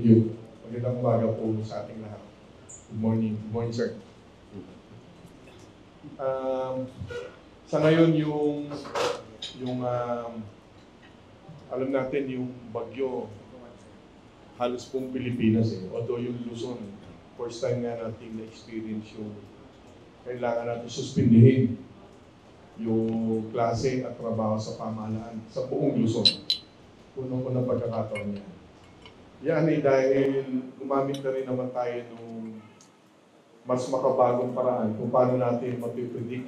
you. Magandang umaga po sa ating lahat. Good morning. Good morning, sir. Sa ngayon, alam natin yung bagyo, halos pong Pilipinas Although yung Luzon, first time nga natin na-experience yung kailangan natin suspindihin yung klase at trabaho sa pamahalaan sa buong Luzon. Unang pagkakataon niya. Yan ay dahil gumamit na rin naman tayo ng mas makabagong paraan kung paano natin mapipredict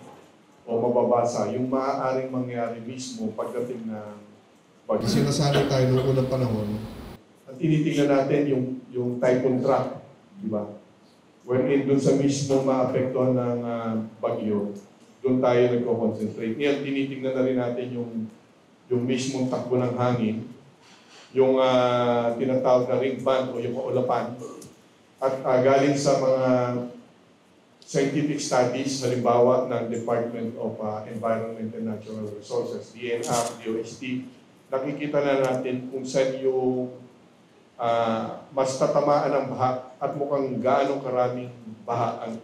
o mababasa yung maaaring mangyari mismo pagdating ng bagyo. Sinasabi tayo noong unang panahon at tinitingnan natin yung typhoon track, di ba? Wherein dun sa mismo maapektuhan ng bagyo, doon tayo nagko-concentrate. Ngayon, tinitingnan na rin natin yung mismong takbo ng hangin, yung tinatawag na ring band o yung kaulapan. At galing sa mga scientific studies, halimbawa ng Department of Environment and Natural Resources, DNR, DOST, nakikita na natin kung saan yung mas tatamaan ng baha at mukhang gaano karaming baha ang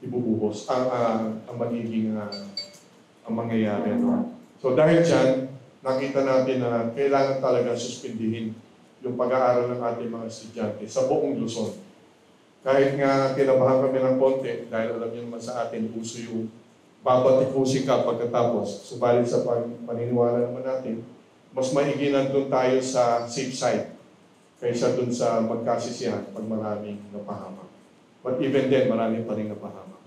ibubuhos, ang magiging ang mangyayari. No? So dahil dyan, nakita natin na kailangan talaga suspindihin yung pag-aaral ng ating mga estudyante sa buong Luzon. Kahit nga kinabahan kami ng konti, dahil alam niyo naman sa atin, uso yung babatipusin ka pagkatapos. Subalit sa paniniwala naman natin, mas maigi nandun tayo sa safe side kaysa dun sa magkasisihan pag maraming napahamak. But even then, marami pa rin napahamak.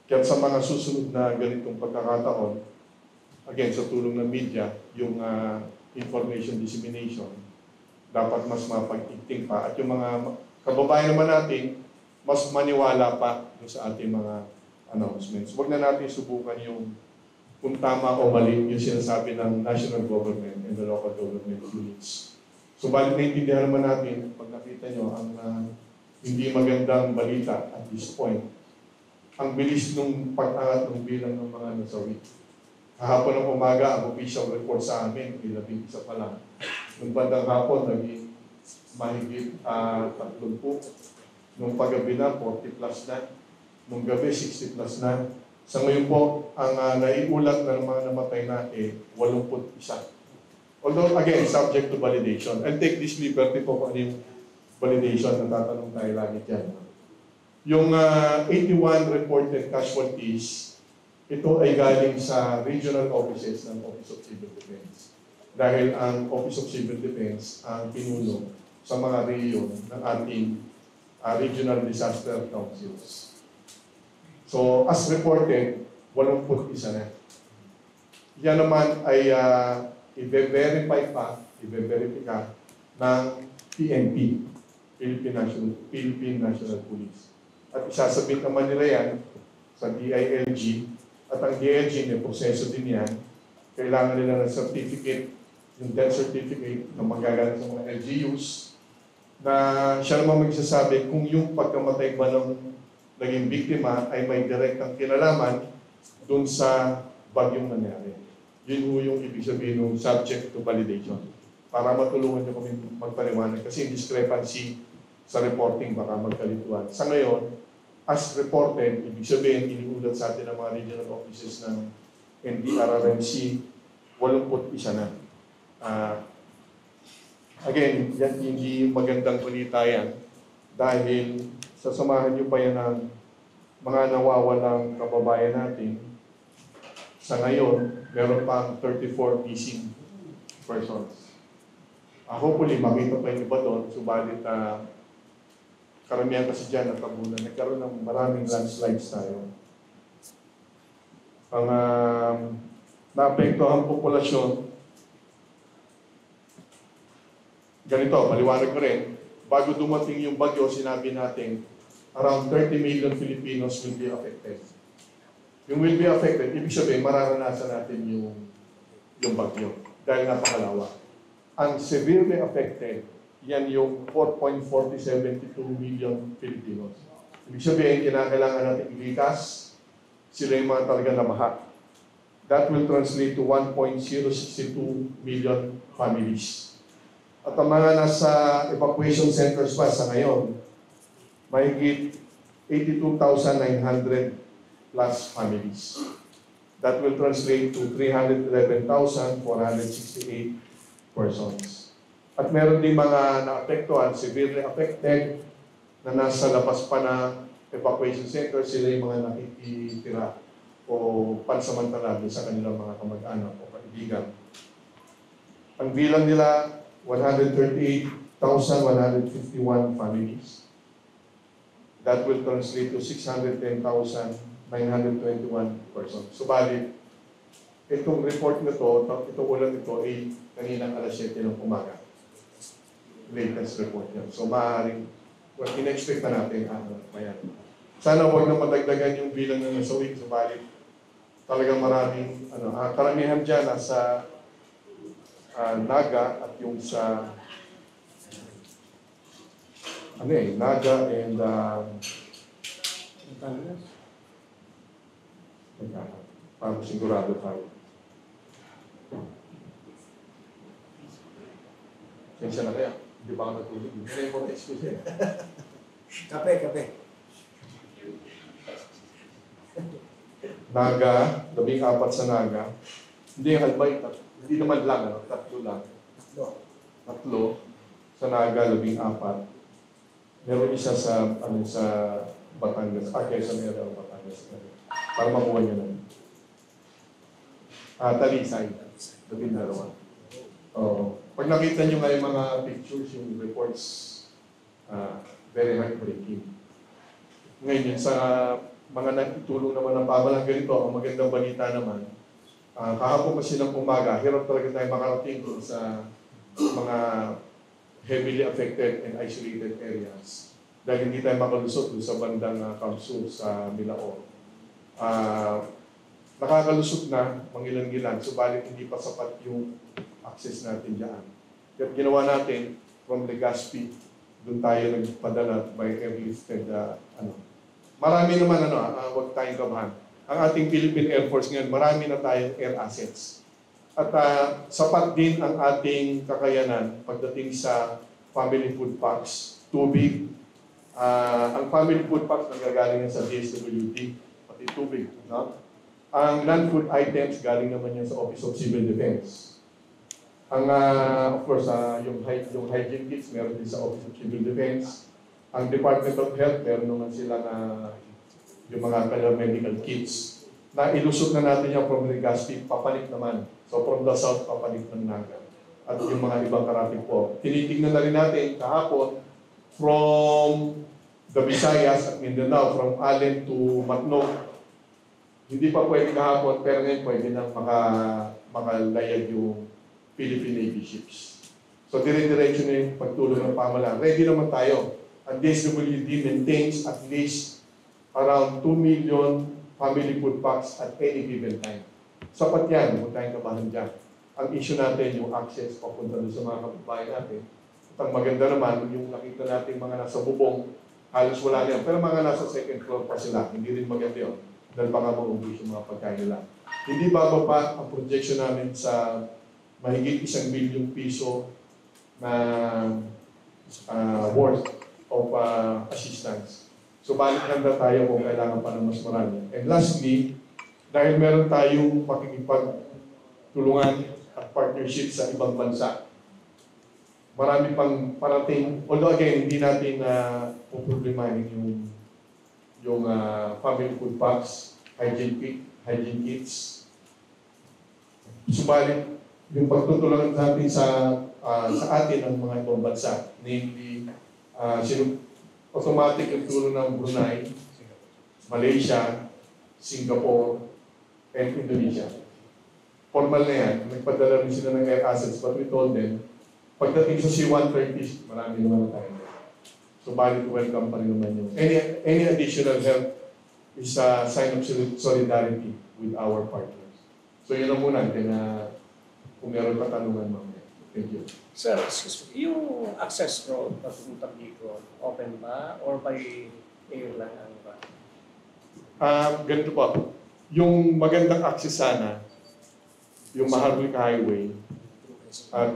Kaya sa mga susunod na ganitong pagkakataon, again, sa tulong ng media, yung information dissemination, dapat mas mapag-igting pa. At yung mga kababayan naman natin, mas maniwala pa sa ating mga announcements. Huwag na natin subukan yung kung tama o mali yung sinasabi ng national government and the local government units. Subalit naintindihan naman natin, pag nakita nyo ang hindi magandang balita at this point, ang bilis nung pag-angat ng bilang ng mga nasawi. Kahapon ng umaga, ang official report sa amin, 11 pa lang. Nung bandang hapon, naging mahigit 30. Nung paggabi na, 40 plus na. Nung gabi, 60 plus na. Sa ngayon po, ang naiulat ng mga namatay na 81. Although, again, subject to validation. I'll take this liberty po kung ano yung validation na tatanong tayo lagi dyan. Yung 81 reported casualties, ito ay galing sa regional offices ng Office of Civil Defense. Dahil ang Office of Civil Defense ang pinuno sa mga rehiyon ng ating regional disaster councils. So, as reported, 81 na. Yan naman ay i-verify ng PNP, Philippine National Police. At isasabit naman nila yan sa DILG. At ang DILG, may proseso din yan. Kailangan nila ng certificate, yung death certificate na magagaling sa mga LGUs, na siya naman magsasabi kung yung pagkamatay ba ng naging biktima ay may direktang kinalaman dun sa bagyong nangyari. Yun yung ibig sabihin ng subject to validation. Para matulungan nyo kami magpaliwanag. Kasi yung discrepancy sa reporting baka magkalituan. Sa ngayon, as reported, ibig sabihin, iniulat sa atin ng mga regional offices ng NDRRMC, 81 na. Again, yan hindi magandang balita yan dahil sasamahan nyo pa yan ng mga nawawalang kababayan natin. Sa ngayon, meron pang 34 missing persons. Hopefully, makita pa yung iba doon, subalit karamihan kasi dyan natabunan. Nagkaroon ng maraming landslides tayo. Ang naapektuhan populasyon, ganito, maliwanag ko rin, bago dumating yung bagyo, sinabi natin, around 30 million Filipinos will be affected. Yung will be affected, ibig sabihin, mararanasan natin yung bagyo dahil napakalawak. Ang severely affected, yan yung 4.4072 million Filipinos. Ibig sabihin, kinakailangan natin ilikas sila yung mga talaga nabaha. That will translate to 1.062 million families. At ang mga nasa evacuation centers pa sa ngayon, mahigit 82,900 plus families. That will translate to 311,468 persons. At meron din mga naapektuhan, severely affected, na nasa labas pa na evacuation center, sila yung mga nakikitira o pansamantala sa kanilang mga kamag-anak o kaibigan. Ang bilang nila, 138,151 families. That will translate to 610,921 persons. Subalit, itong report na to, itong ulat ito ay kaninang alas 7 ng umaga. Latest report yan. So maaaring, in-expect na natin, mayan. Sana huwag na madagdagan yung bilang ng nasawi, subalit talagang maraming, karamihan dyan nasa Naga at yung sa Naga and para sigurado tayo. Kaya na kaya, hindi pa ako natulog. Hindi na yung excuse eh. Kape. Naga, 14 sa Naga. Hindi yung halbay, hindi naman lang, 3 lang. 3 sa Naga, 14. Meron isa sa Batangas, Quezon area o Batangas area. Para makuha niyo na. Talisay, 12. Pag nakita niyo nga yung mga pictures, yung reports, very heartbreaking. Ngayon, sa mga nagtulong naman ng pamalang ganito, ang magandang balita naman, kahapon pa silang umaga, hirap talaga tayo makarating doon sa mga heavily affected and isolated areas. Dahil hindi tayo makalusot doon sa bandang Kamsur sa Milaor. Nakakalusot na, mangilan-gilan, subalit hindi pa sapat yung access natin dyan. Kaya ginawa natin, from Legazpi, doon tayo nagpadala by airlifted, Marami naman, huwag tayong kabahan. Ang ating Philippine Air Force ngayon, marami na tayong air assets. At sapat din ang ating kakayanan pagdating sa family food packs, tubig. Ang family food packs nanggagaling sa DSWD, pati tubig. No? Ang non-food items galing naman yan sa Office of Civil Defense. Ang, of course, yung hygiene kits meron din sa Office of Civil Defense. Ang Department of Health, meron naman sila na yung mga medical kits. Na ilusot na natin yung from Legazpi, papalit naman. So from the south, papalit ng Naga. At yung mga ibang karating po. Tinitignan na rin natin kahapon from the Visayas at Mindanao, from Allen to Matnog. Hindi pa pwede kahapon, pero ngayon pwede nang makalayag yung Philippine Navy ships. So dire-diretso na yung pagtulong ng pamalaan. Ready naman tayo. Ang DSWD maintains at least around 2 million family food packs at any given time. Sapat yan, huwag tayong kabahan dyan. Ang issue natin, yung access papunta doon sa mga kapitbahay natin. At ang maganda naman, yung nakita natin mga nasa bubong, halos wala yan. Pero mga nasa second floor pa sila, hindi rin maganda yun. Dahil baka maubos yung mga pagkain nila. Hindi bababa ang projection namin sa mahigit 1 bilyong piso na worth of assistance. So balik handa tayo kung kailangan pa ng mas marami. And lastly, dahil meron tayong makikipagtulungan at partnership sa ibang bansa, marami pang parating, although again, hindi natin puproblemahin yung family food packs, hygiene kits. Subalit, yung pagtutulungan natin sa atin ng mga ibang bansa, namely, automatic yung tulong ng Brunei, Malaysia, Singapore, and Indonesia. Formal na yan. Nagpadala rin sila ng air assets, but we told them, pagdating sa C-130, marami naman na tayo. So, valid welcome pa rin naman yun. Any additional help is a sign of solidarity with our partners. So, yun na muna. Kung meron katanungan, mamaya. Thank you. Sir, excuse me, yung access road papuntang Bicol, open ba or by air lang ang ba? Ganito po. Yung magandang access sana, yung Maharlika Highway,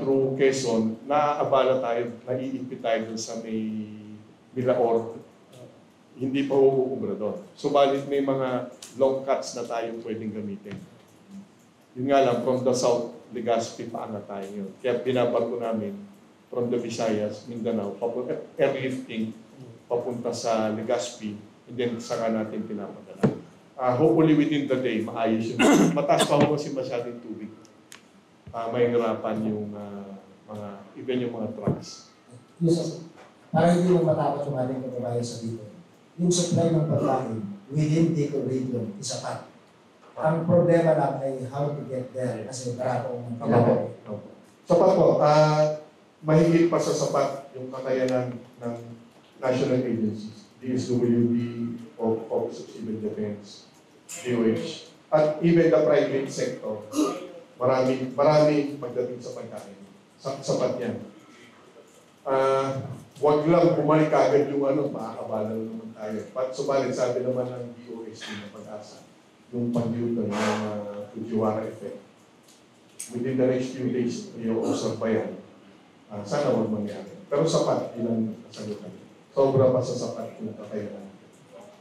through Quezon, naaabala tayo, naiipit tayo dun sa may Milaor. Hindi pa uubra doon. Subalit may mga long cuts na tayo pwedeng gamitin. Yun nga lang, from the south, Legazpi, paangat tayo yun. Kaya binabarko namin from the Visayas, Mindanao, airlifting, papunta sa Legazpi, and then saka natin pinapadala. Hopefully within the day, maayos yun. Mataas pa ho kasi masyadong tubig. Mahihirapan yung even yung mga trucks. Yes, para hindi mo matapos yung ating kababayan sa dito. Yung supply ng pagkain within Bicol region is sapat. Ang problema lang ay how to get there kasi maraming kailangan. Sapat po. Mahigit pa sa sapat yung kakayanan ng national agencies, DSWD, Office of Civil Defense, DOH, at even the private sector. Marami pagdating sa pagkain. Sapat yan. Huwag lang bumalik agad yung makakabala naman tayo. Subalit sabi naman ng DOST na pag-asa, yung pag-yutan ng Fujiwara effect. Within the next few days, i-observe pa yan. Sana huwag mangyari. Pero sapat, ilang sagutan. Sobra pa sa sapat yung kakayanan.